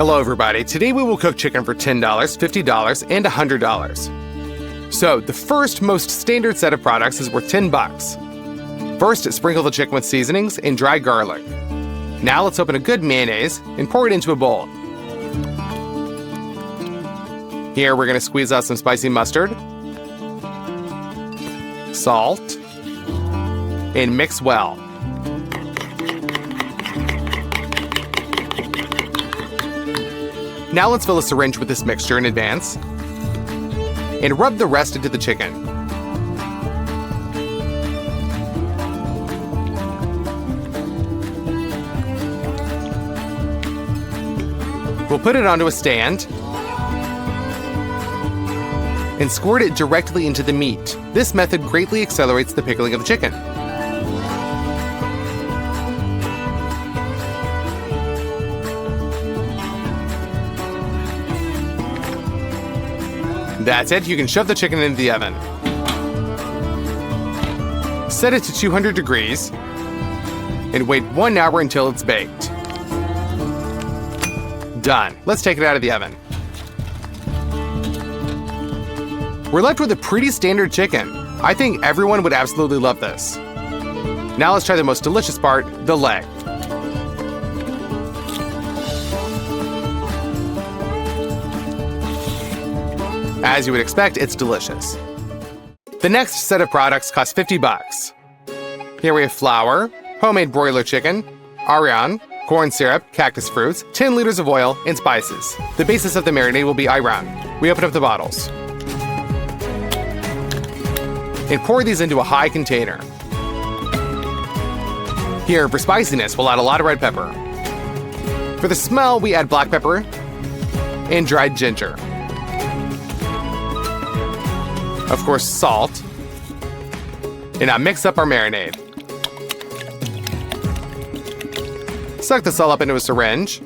Hello everybody, today we will cook chicken for $10, $50, and $100. So, the first most standard set of products is worth $10. First, sprinkle the chicken with seasonings and dry garlic. Now let's open a good mayonnaise and pour it into a bowl. Here we're going to squeeze out some spicy mustard, salt, and mix well. Now let's fill a syringe with this mixture in advance and rub the rest into the chicken. We'll put it onto a stand and squirt it directly into the meat. This method greatly accelerates the pickling of the chicken. That's it, you can shove the chicken into the oven. Set it to 200 degrees and wait 1 hour until it's baked. Done. Let's take it out of the oven. We're left with a pretty standard chicken. I think everyone would absolutely love this. Now let's try the most delicious part, the leg. As you would expect, it's delicious. The next set of products cost $50. Here we have flour, homemade broiler chicken, ayran, corn syrup, cactus fruits, 10 liters of oil, and spices. The basis of the marinade will be ayran. We open up the bottles and pour these into a high container. Here, for spiciness, we'll add a lot of red pepper. For the smell, we add black pepper and dried ginger. Of course, salt. And now mix up our marinade. Suck this all up into a syringe.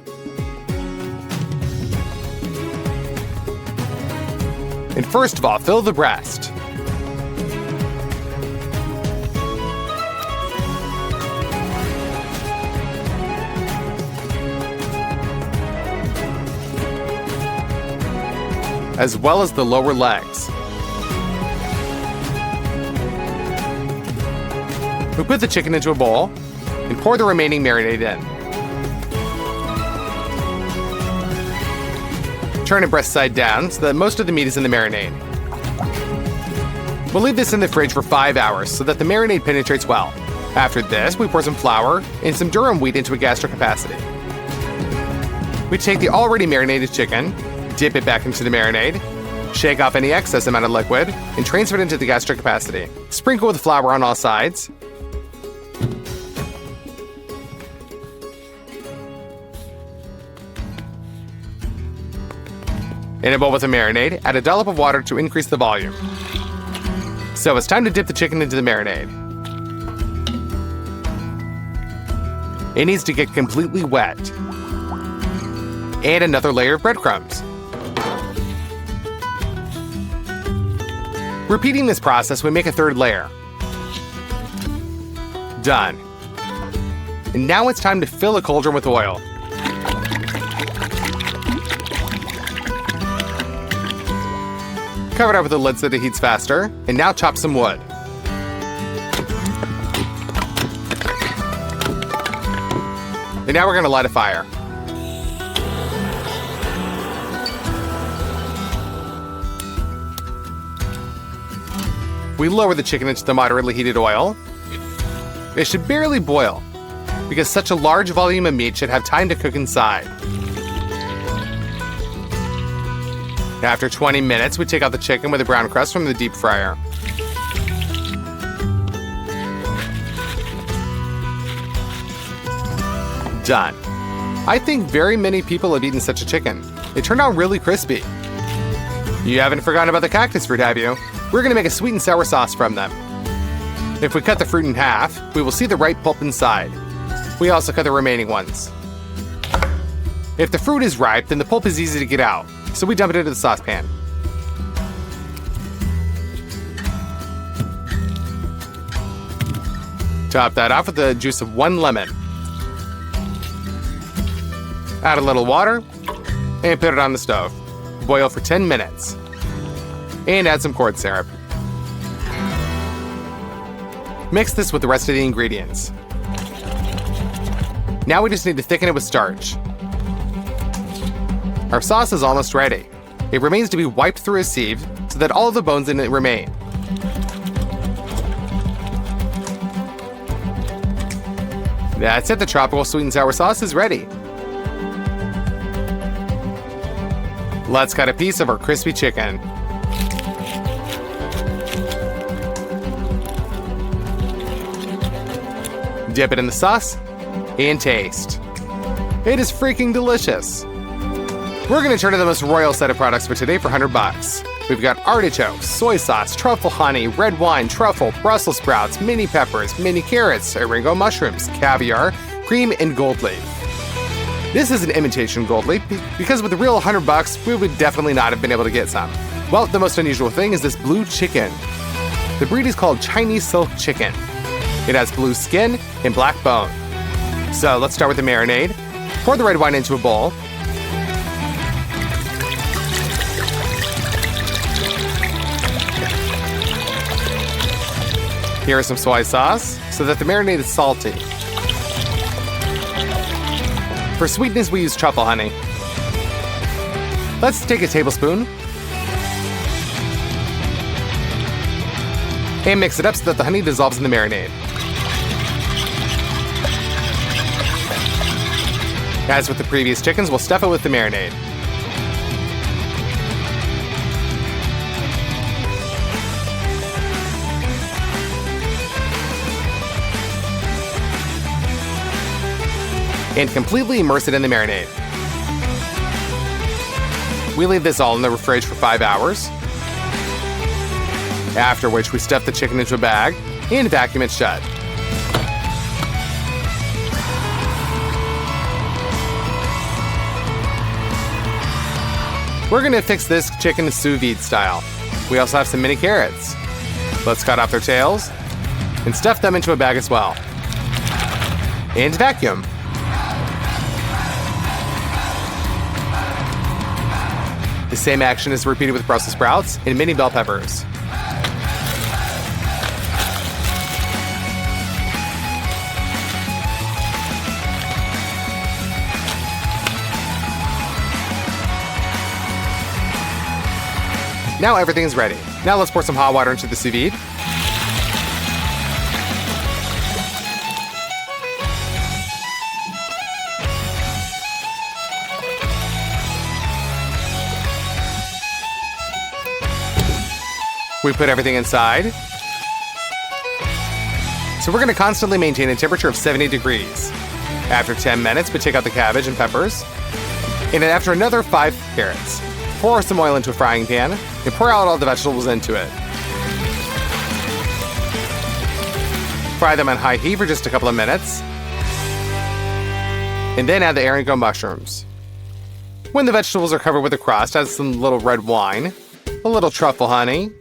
And first of all, fill the breast. As well as the lower legs. We put the chicken into a bowl and pour the remaining marinade in. Turn it breast side down so that most of the meat is in the marinade. We'll leave this in the fridge for 5 hours so that the marinade penetrates well. After this, we pour some flour and some durum wheat into a gastric capacity. We take the already marinated chicken, dip it back into the marinade, shake off any excess amount of liquid, and transfer it into the gastric capacity. Sprinkle with flour on all sides. In a bowl with a marinade, add a dollop of water to increase the volume. So it's time to dip the chicken into the marinade. It needs to get completely wet. Add another layer of breadcrumbs. Repeating this process, we make a third layer. Done. And now it's time to fill a cauldron with oil. Cover it up with a lid so that it heats faster, and now chop some wood. And now we're going to light a fire. We lower the chicken into the moderately heated oil. It should barely boil, because such a large volume of meat should have time to cook inside. After 20 minutes, we take out the chicken with a brown crust from the deep fryer. Done. I think very many people have eaten such a chicken. It turned out really crispy. You haven't forgotten about the cactus fruit, have you? We're going to make a sweet and sour sauce from them. If we cut the fruit in half, we will see the ripe pulp inside. We also cut the remaining ones. If the fruit is ripe, then the pulp is easy to get out, so we dump it into the saucepan. Top that off with the juice of 1 lemon. Add a little water and put it on the stove. Boil for 10 minutes. And add some corn syrup. Mix this with the rest of the ingredients. Now we just need to thicken it with starch. Our sauce is almost ready. It remains to be wiped through a sieve so that all of the bones in it remain. That's it, the tropical sweet and sour sauce is ready. Let's cut a piece of our crispy chicken. Dip it in the sauce and taste. It is freaking delicious. We're gonna turn to the most royal set of products for today for $100. We've got artichokes, soy sauce, truffle honey, red wine, truffle, Brussels sprouts, mini peppers, mini carrots, oringo mushrooms, caviar, cream, and gold leaf. This is an imitation gold leaf because with the real $100, we would definitely not have been able to get some. Well, the most unusual thing is this blue chicken. The breed is called Chinese silk chicken. It has blue skin and black bone. So let's start with the marinade. Pour the red wine into a bowl. Here is some soy sauce so that the marinade is salty. For sweetness, we use truffle honey. Let's take a tablespoon and mix it up so that the honey dissolves in the marinade. As with the previous chickens, we'll stuff it with the marinade. And completely immerse it in the marinade. We leave this all in the fridge for 5 hours. After which we stuff the chicken into a bag and vacuum it shut. We're gonna fix this chicken sous vide style. We also have some mini carrots. Let's cut off their tails and stuff them into a bag as well. And vacuum. The same action is repeated with Brussels sprouts and mini bell peppers. Now everything is ready. Now let's pour some hot water into the sous vide. We put everything inside. So we're going to constantly maintain a temperature of 70 degrees. After 10 minutes, we take out the cabbage and peppers. And then after another 5 carrots, pour some oil into a frying pan and pour out all the vegetables into it. Fry them on high heat for just a couple of minutes. And then add the oringo mushrooms. When the vegetables are covered with a crust, add some little red wine, a little truffle honey,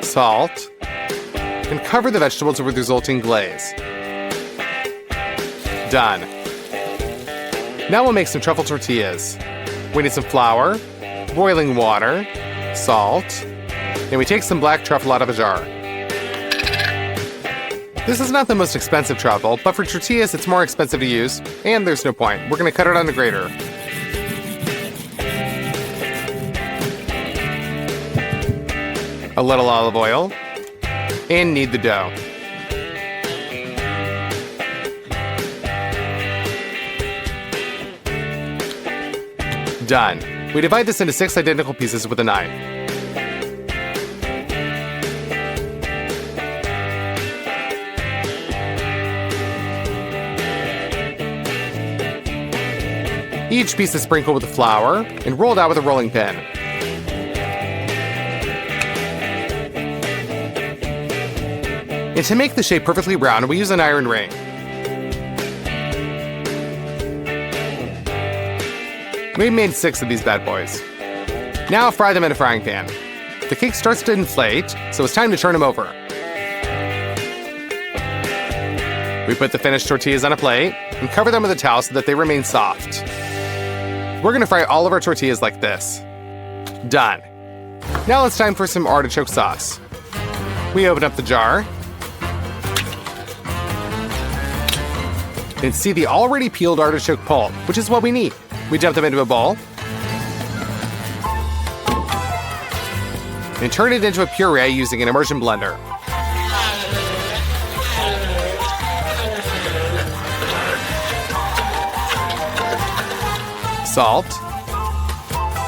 salt, and cover the vegetables with resulting glaze. Done. Now we'll make some truffle tortillas. We need some flour, boiling water, salt, and we take some black truffle out of a jar. This is not the most expensive truffle, but for tortillas it's more expensive to use, and there's no point. We're going to cut it on the grater. A little olive oil, and knead the dough. Done. We divide this into 6 identical pieces with a knife. Each piece is sprinkled with flour and rolled out with a rolling pin. And to make the shape perfectly round, we use an iron ring. We made 6 of these bad boys. Now fry them in a frying pan. The cake starts to inflate, so it's time to turn them over. We put the finished tortillas on a plate and cover them with a towel so that they remain soft. We're gonna fry all of our tortillas like this. Done. Now it's time for some artichoke sauce. We open up the jar and see the already peeled artichoke pulp, which is what we need. We dump them into a bowl and turn it into a puree using an immersion blender. Salt,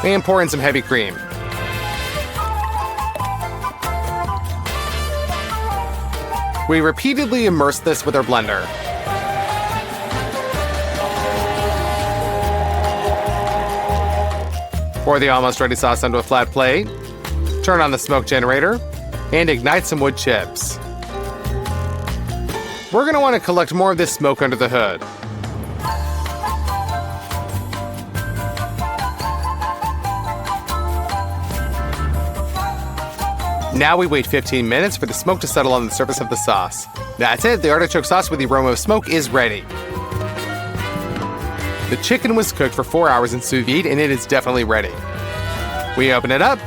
and pour in some heavy cream. We repeatedly immerse this with our blender. Pour the almost ready sauce onto a flat plate, turn on the smoke generator, and ignite some wood chips. We're gonna want to collect more of this smoke under the hood. Now we wait 15 minutes for the smoke to settle on the surface of the sauce. That's it, the artichoke sauce with the aroma of smoke is ready. The chicken was cooked for 4 hours in sous vide and it is definitely ready. We open it up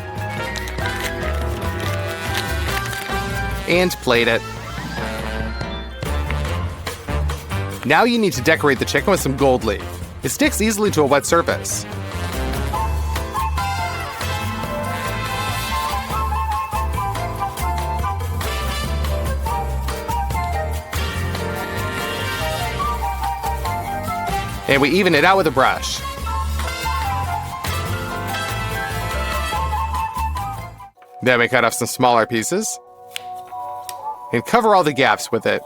and plate it. Now you need to decorate the chicken with some gold leaf. It sticks easily to a wet surface. And we even it out with a brush. Then we cut off some smaller pieces and cover all the gaps with it.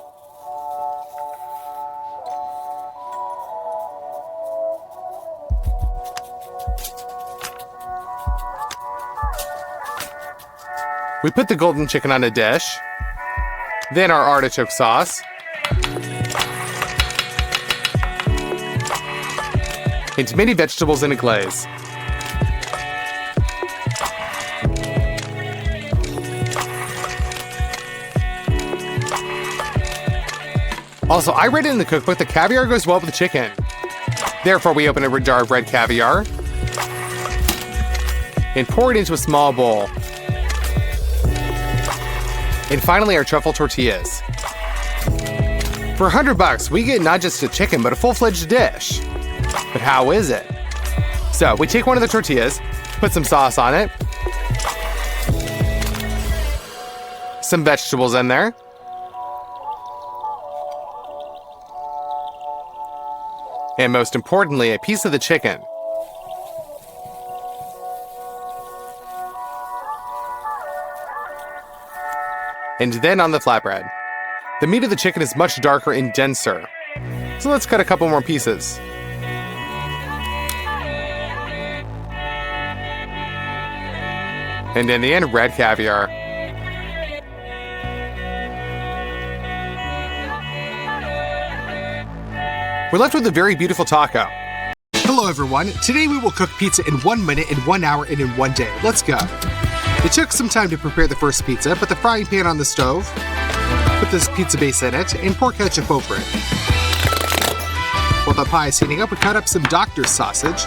We put the golden chicken on a dish, then our artichoke sauce, and mini vegetables in a glaze. Also, I read in the cookbook that caviar goes well with the chicken. Therefore, we open a jar of red caviar and pour it into a small bowl. And finally, our truffle tortillas. For $100, we get not just a chicken, but a full-fledged dish. But how is it? So we take one of the tortillas, put some sauce on it, some vegetables in there, and most importantly, a piece of the chicken. And then on the flatbread. The meat of the chicken is much darker and denser. So let's cut a couple more pieces. And in the end, red caviar. We're left with a very beautiful taco. Hello everyone, today we will cook pizza in 1 minute, in 1 hour, and in 1 day. Let's go. It took some time to prepare the first pizza. Put the frying pan on the stove, put this pizza base in it, and pour ketchup over it. While the pie is heating up, we cut up some doctor's sausage.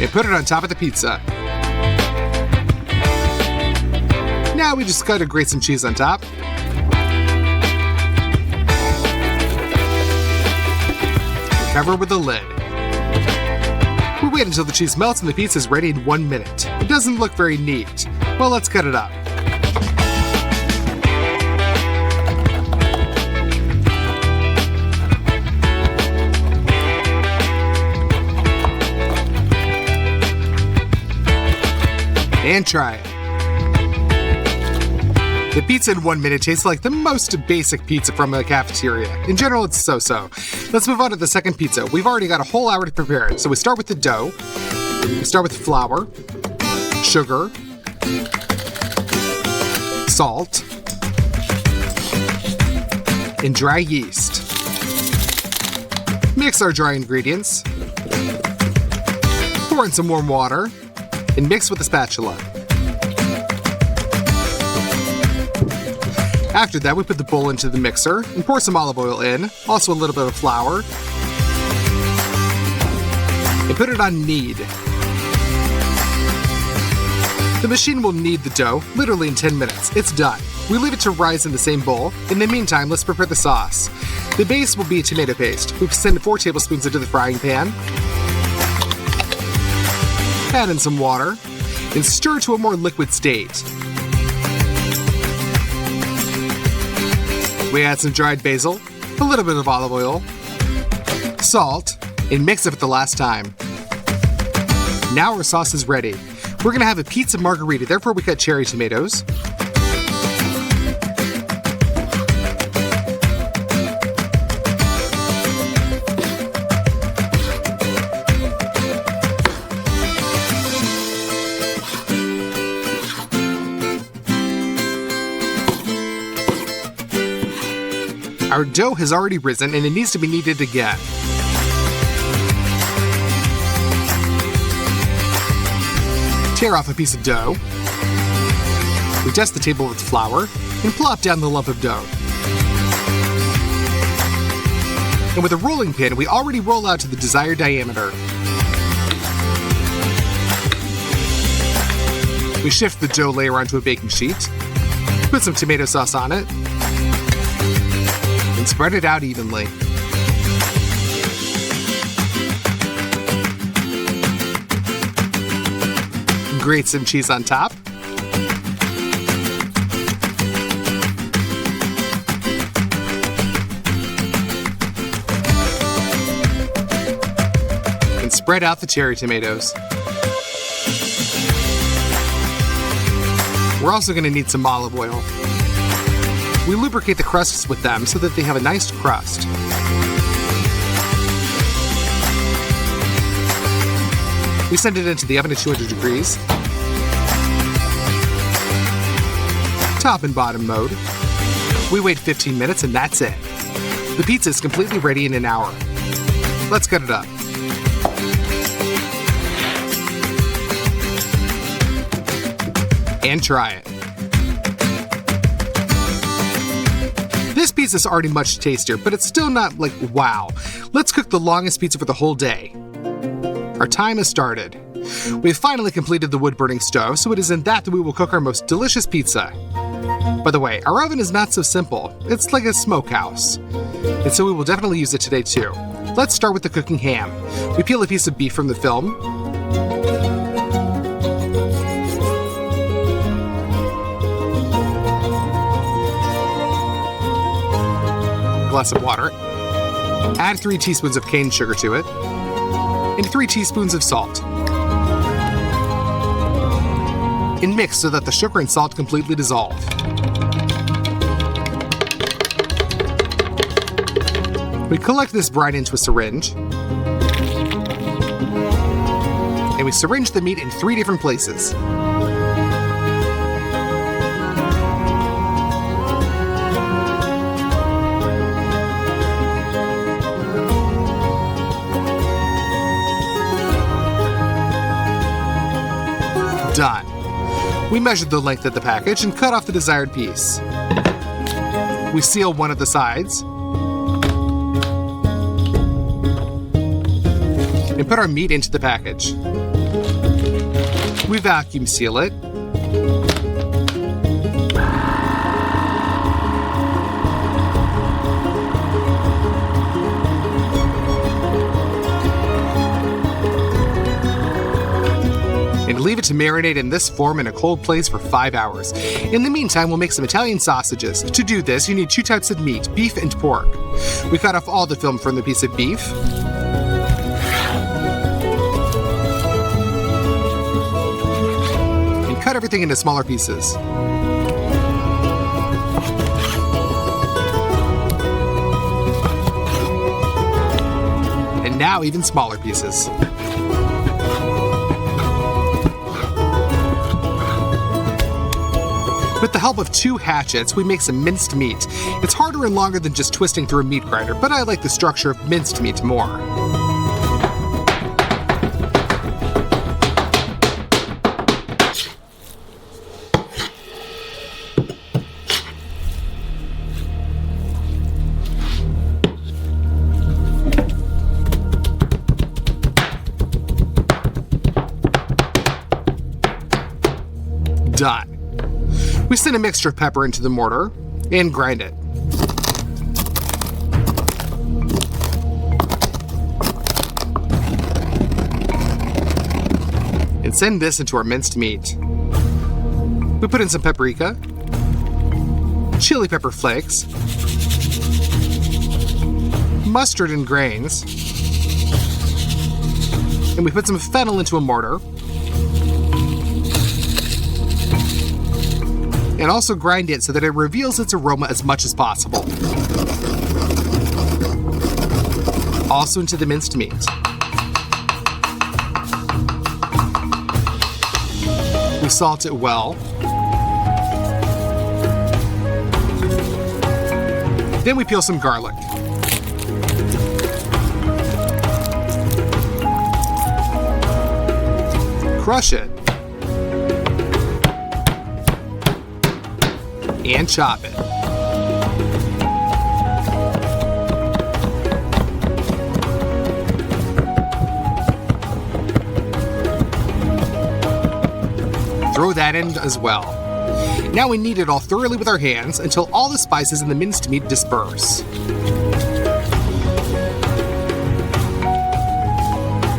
And put it on top of the pizza. Now we just gotta grate some cheese on top. Cover with a lid. We wait until the cheese melts and the pizza is ready in 1 minute. It doesn't look very neat. Well, let's cut it up. And try it. The pizza in 1 minute tastes like the most basic pizza from a cafeteria. In general, it's so-so. Let's move on to the second pizza. We've already got a whole hour to prepare it. So we start with the dough. We start with flour, sugar, salt, and dry yeast. Mix our dry ingredients. Pour in some warm water and mix with a spatula. After that, we put the bowl into the mixer and pour some olive oil in, also a little bit of flour, and put it on knead. The machine will knead the dough literally in 10 minutes. It's done. We leave it to rise in the same bowl. In the meantime, let's prepare the sauce. The base will be tomato paste. We send 4 tablespoons into the frying pan. Add in some water and stir to a more liquid state. We add some dried basil, a little bit of olive oil, salt, and mix it for the last time. Now our sauce is ready. We're going to have a pizza margherita, therefore we cut cherry tomatoes. Our dough has already risen and it needs to be kneaded again. Tear off a piece of dough. We dust the table with flour and plop down the lump of dough. And with a rolling pin, we already roll out to the desired diameter. We shift the dough layer onto a baking sheet, put some tomato sauce on it, and spread it out evenly. Grate some cheese on top. And spread out the cherry tomatoes. We're also going to need some olive oil. We lubricate the crusts with them so that they have a nice crust. We send it into the oven at 200 degrees. Top and bottom mode. We wait 15 minutes and that's it. The pizza is completely ready in an hour. Let's cut it up. And try it. This pizza is already much tastier, but it's still not like wow. Let's cook the longest pizza for the whole day. Our time has started. We've finally completed the wood-burning stove, so it is in that we will cook our most delicious pizza. By the way, our oven is not so simple. It's like a smokehouse. And so we will definitely use it today too. Let's start with the cooking ham. We peel a piece of beef from the film. Glass of water. Add 3 teaspoons of cane sugar to it. And 3 teaspoons of salt. And mix so that the sugar and salt completely dissolve. We collect this brine into a syringe. And we syringe the meat in 3 different places. Done. We measured the length of the package and cut off the desired piece. We seal one of the sides and put our meat into the package. We vacuum seal it. And leave it to marinate in this form in a cold place for 5 hours. In the meantime, we'll make some Italian sausages. To do this, you need 2 types of meat, beef and pork. We cut off all the film from the piece of beef. And cut everything into smaller pieces. And now even smaller pieces. With the help of 2 hatchets, we make some minced meat. It's harder and longer than just twisting through a meat grinder, but I like the structure of minced meat more. Done. We send a mixture of pepper into the mortar and grind it. And send this into our minced meat. We put in some paprika, chili pepper flakes, mustard in grains, and we put some fennel into a mortar, and also grind it so that it reveals its aroma as much as possible. Also into the minced meat. We salt it well. Then we peel some garlic. Crush it. And chop it. Throw that in as well. Now we knead it all thoroughly with our hands until all the spices in the minced meat disperse.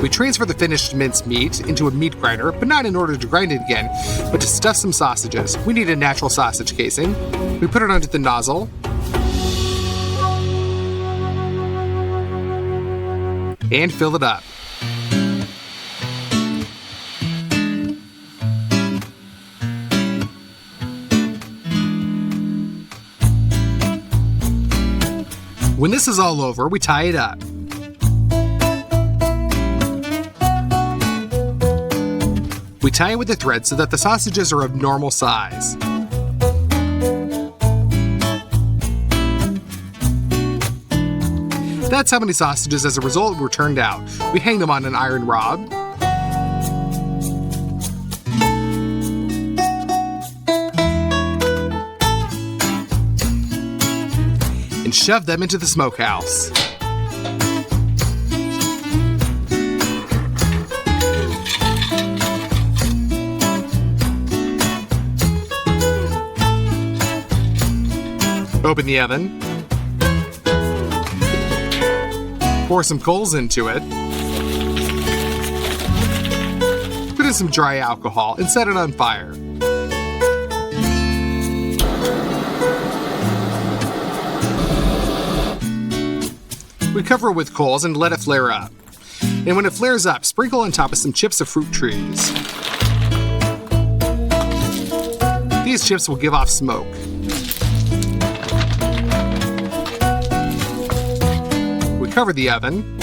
We transfer the finished minced meat into a meat grinder, but not in order to grind it again, but to stuff some sausages. We need a natural sausage casing. We put it onto the nozzle. And fill it up. When this is all over, we tie it up. We tie it with a thread so that the sausages are of normal size. That's how many sausages as a result were turned out. We hang them on an iron rod. And shove them into the smokehouse. Open the oven. Pour some coals into it. Put in some dry alcohol and set it on fire. We cover it with coals and let it flare up. And when it flares up, sprinkle on top of some chips of fruit trees. These chips will give off smoke. We cover the oven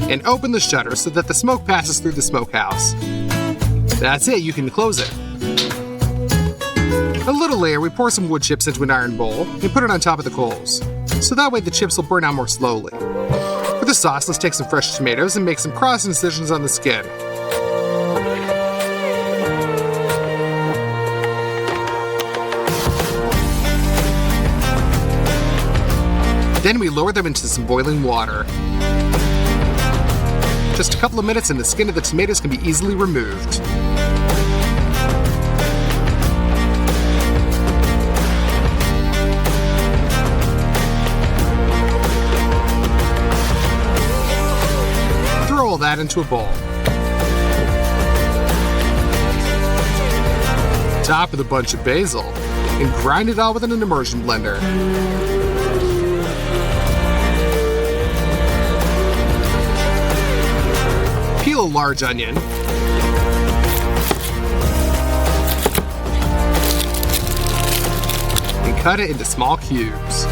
and open the shutter so that the smoke passes through the smokehouse. That's it, you can close it. A little later, we pour some wood chips into an iron bowl and put it on top of the coals. So that way the chips will burn out more slowly. For the sauce, let's take some fresh tomatoes and make some cross incisions on the skin. Then we lower them into some boiling water. Just a couple of minutes and the skin of the tomatoes can be easily removed. Throw all that into a bowl. Top with a bunch of basil and grind it all with an immersion blender. Peel a large onion. And cut it into small cubes.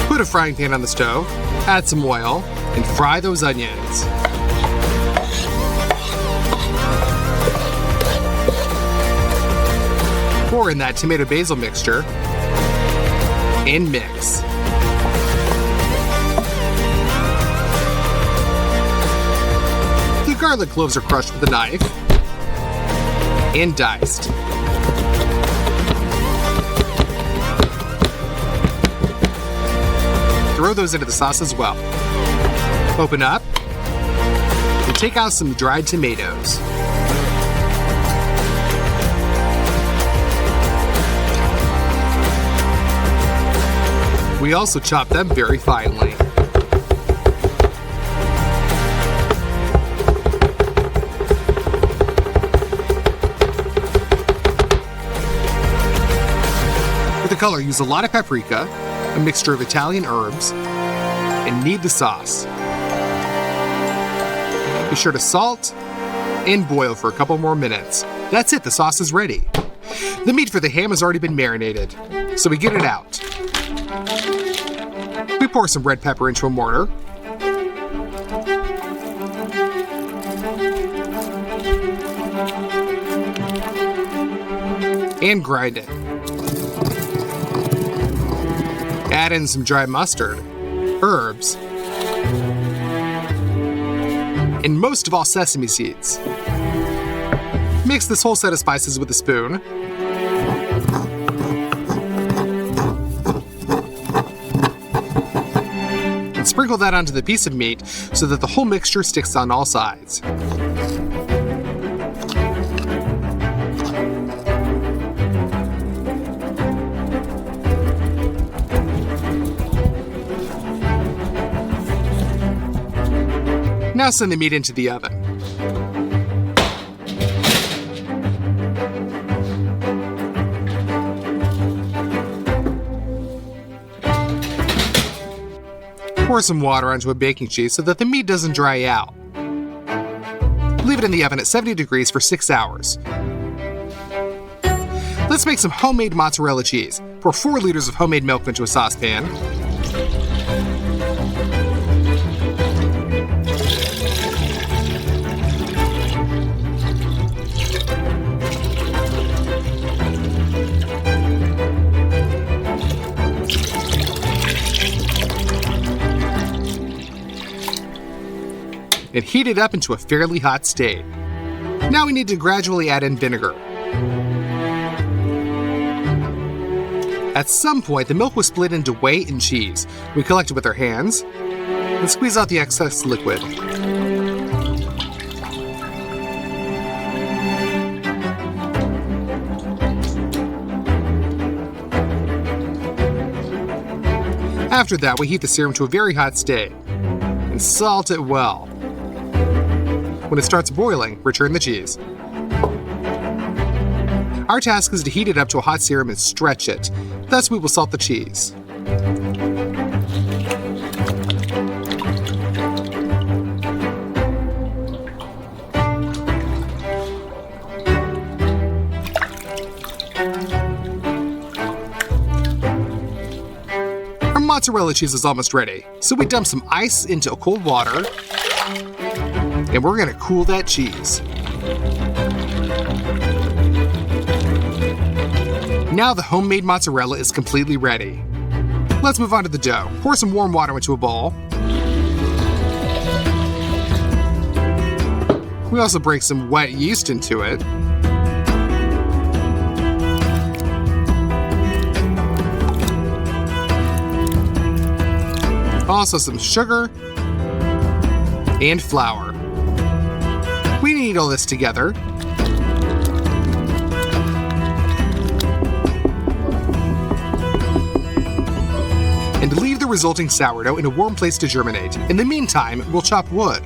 Put a frying pan on the stove, add some oil, and fry those onions. Pour in that tomato basil mixture and mix. The garlic cloves are crushed with a knife and diced. Throw those into the sauce as well. Open up and take out some dried tomatoes. We also chop them very finely. For the color, use a lot of paprika, a mixture of Italian herbs, and knead the sauce. Be sure to salt and boil for a couple more minutes. That's it, the sauce is ready. The meat for the ham has already been marinated, so we get it out. We pour some red pepper into a mortar. And grind it. Add in some dry mustard, herbs, and most of all sesame seeds. Mix this whole set of spices with a spoon. And sprinkle that onto the piece of meat so that the whole mixture sticks on all sides. Now send the meat into the oven. Pour some water onto a baking sheet so that the meat doesn't dry out. Leave it in the oven at 70 degrees for 6 hours. Let's make some homemade mozzarella cheese. Pour 4 liters of homemade milk into a saucepan. And heat it up into a fairly hot state. Now we need to gradually add in vinegar. At some point, the milk was split into whey and cheese. We collect it with our hands and squeeze out the excess liquid. After that, we heat the serum to a very hot state and salt it well. When it starts boiling, return the cheese. Our task is to heat it up to a hot serum and stretch it. Thus, we will salt the cheese. Our mozzarella cheese is almost ready, so we dump some ice into cold water. And we're gonna cool that cheese. Now the homemade mozzarella is completely ready. Let's move on to the dough. Pour some warm water into a bowl. We also break some wet yeast into it. Also some sugar and flour. We knead all this together. And leave the resulting sourdough in a warm place to germinate. In the meantime, we'll chop wood.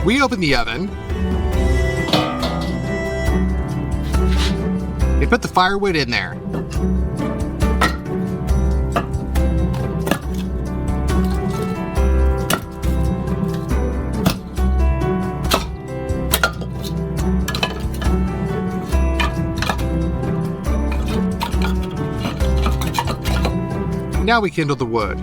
We open the oven and put the firewood in there. Now we kindle the wood.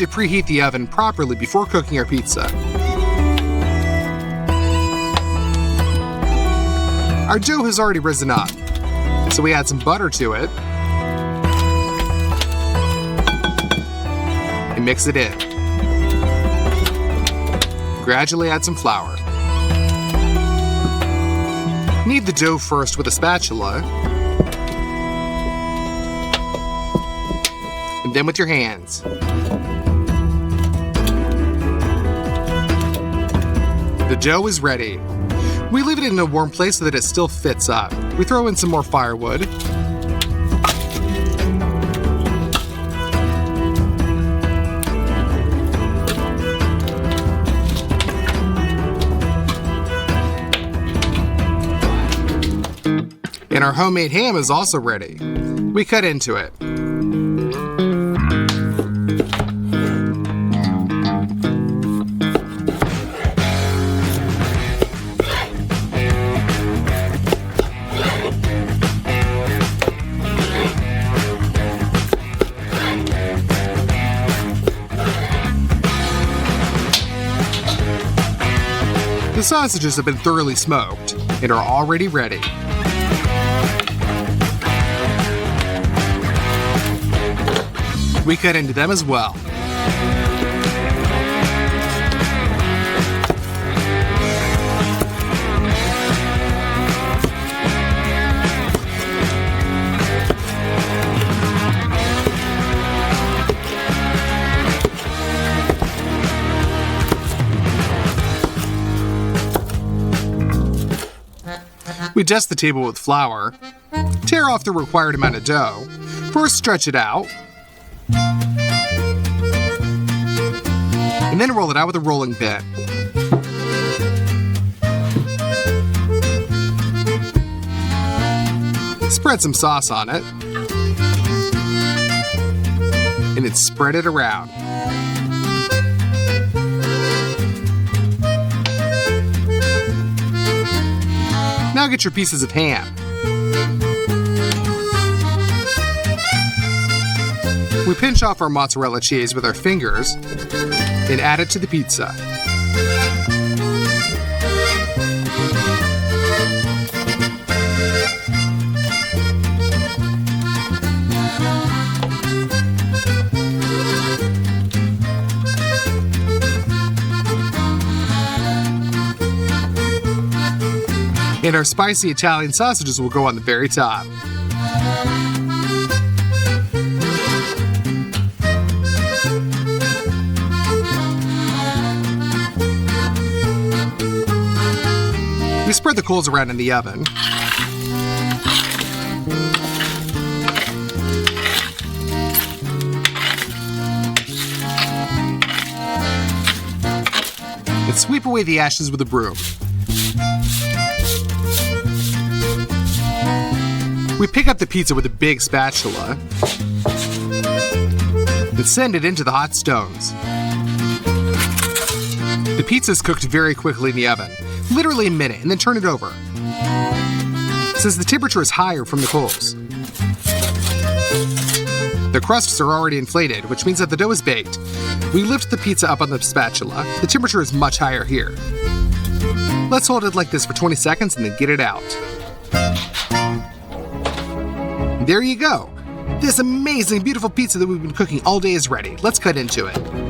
to preheat the oven properly before cooking our pizza. Our dough has already risen up, so we add some butter to it and mix it in. Gradually add some flour. Knead the dough first with a spatula, and then with your hands. The dough is ready. We leave it in a warm place so that it still fits up. We throw in some more firewood. And our homemade ham is also ready. We cut into it. The sausages have been thoroughly smoked and are already ready. We cut into them as well. We dust the table with flour, tear off the required amount of dough, first stretch it out, and then roll it out with a rolling pin. Spread some sauce on it, and then spread it around. Now get your pieces of ham. We pinch off our mozzarella cheese with our fingers and add it to the pizza. And our spicy Italian sausages will go on the very top. We spread the coals around in the oven. And sweep away the ashes with a broom. We pick up the pizza with a big spatula and send it into the hot stones. The pizza is cooked very quickly in the oven, literally a minute, and then turn it over, since the temperature is higher from the coals. The crusts are already inflated, which means that the dough is baked. We lift the pizza up on the spatula. The temperature is much higher here. Let's hold it like this for 20 seconds and then get it out. There you go. This amazing, beautiful pizza that we've been cooking all day is ready. Let's cut into it.